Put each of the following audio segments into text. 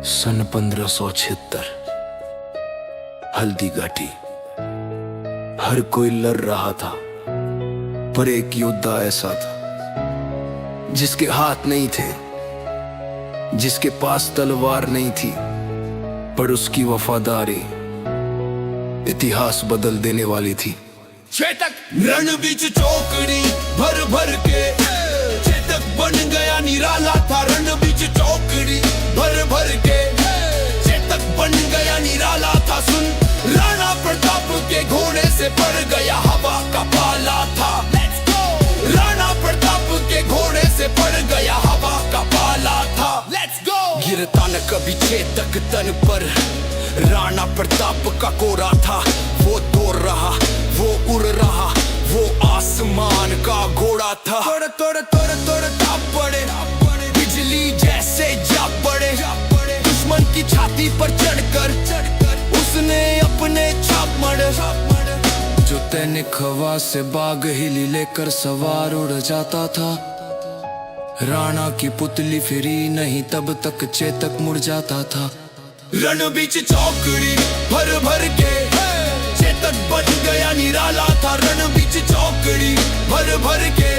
सन 1576 हल्दी घाटी। हर कोई लड़ रहा था, पर एक योद्धा ऐसा था जिसके हाथ नहीं थे, जिसके पास तलवार नहीं थी, पर उसकी वफादारी इतिहास बदल देने वाली थी। चेतक रण बीच चौकड़ी भर भर के चेतक बन गया निराला था। रण बीच चौकड़ी भर भर के चेतक बन गया निराला था। सुन, राणा प्रताप के घोड़े से पड़ गया हवा का पाला था। Let's go! राणा प्रताप के घोड़े से पड़ गया हवा का पाला था। Let's go! गिरता न कभी चेतक तन पर, राणा प्रताप का कोरा था। वो दौड़ रहा, वो उड़ रहा, वो आसमान का घोड़ा था। तोड़ तोड़ तोड़ तोड़ ताप पड़े, बिजली जैसे जा पड़े। दुश्मन की छाती पर चढ़कर उसने अपने छाप मरे। जो तैनिक हवा से बाग हिली लेकर सवार उड़ जाता था। राणा की पुतली फिरी नहीं, तब तक चेतक मुड़ जाता था। रण बीच चौकड़ी भर भर के चेतक बन गया निराला था। रण बीच चौकड़ी भर भर के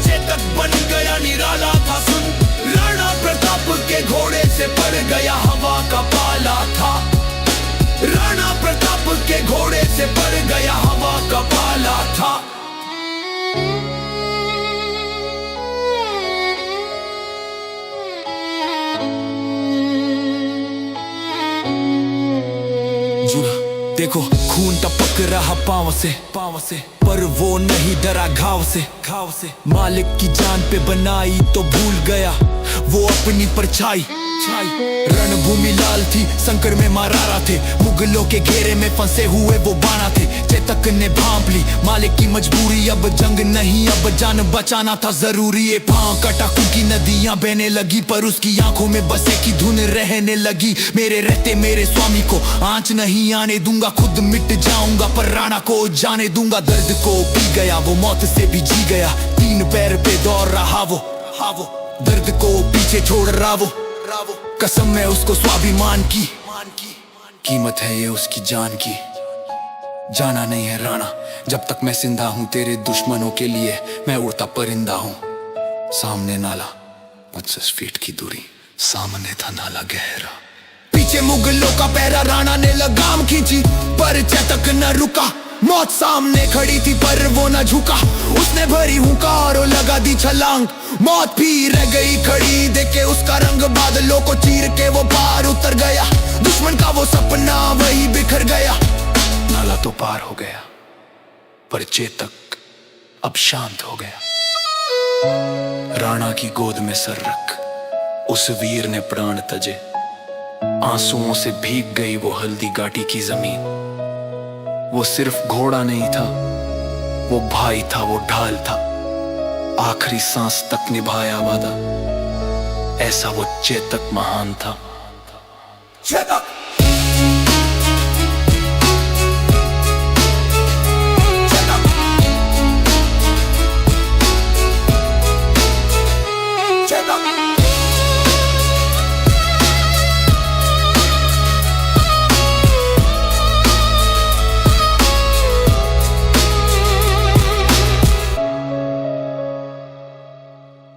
चेतक बन गया निराला था। सुन, राणा प्रताप के घोड़े से पड़ गया हवा का पाला था। राणा प्रताप के घोड़े से पड़ गया हवा का पाला था। देखो खून टपक रहा पांव से, पर वो नहीं डरा घाव से। मालिक की जान पे बनाई तो भूल गया वो अपनी परछाई। रणभूमि लाल थी, संकट में मारारा थे, मुगलों के घेरे में फंसे हुए वो बाणा थे। चेतक ने भांप ली मालिक की मजबूरी, अब जंग नहीं, अब जान बचाना था जरूरी। ये पांव कटा, की नदियां बहने लगी, पर उसकी आंखों में बसे की धुन रहने लगी। मेरे रहते मेरे स्वामी को आंच नहीं आने दूंगा, खुद मिट जाऊंगा पर राणा को जाने दूंगा। दर्द को पी गया वो, मौत से भी जी गया, तीन पैर पे दौड़ रहा वो। दर्द को पीछे छोड़ रहा वो, कसम है उसको स्वाभिमान की। कीमत है ये उसकी जान की। जाना नहीं है राणा, जब तक मैं जिंदा हूँ। तेरे दुश्मनों के लिए मैं उड़ता परिंदा हूँ। सामने नाला 25 फीट की दूरी, सामने था नाला गहरा। पीछे मुगलों का पहरा, राणा ने लगाम खींची पर चेतक न रुका। मौत सामने खड़ी थी पर वो न झुका। उसने भरी हुंकार और लगा दी छलांग, मौत भी रह गई खड़ी। देखे उसका रंग बादलों को चीर के वो पार उतर गया। दुश्मन का वो सपना वही बिखर गया। नाला तो पार हो गया, पर चेतक अब शांत हो गया। राणा की गोद में सर रख उस वीर ने प्राण तजे। आंसुओं से भीग गई वो हल्दी घाटी की जमीन। वो सिर्फ घोड़ा नहीं था, वो भाई था, वो ढाल था। आखिरी सांस तक निभाया वादा, ऐसा वो चेतक महान था। चेतक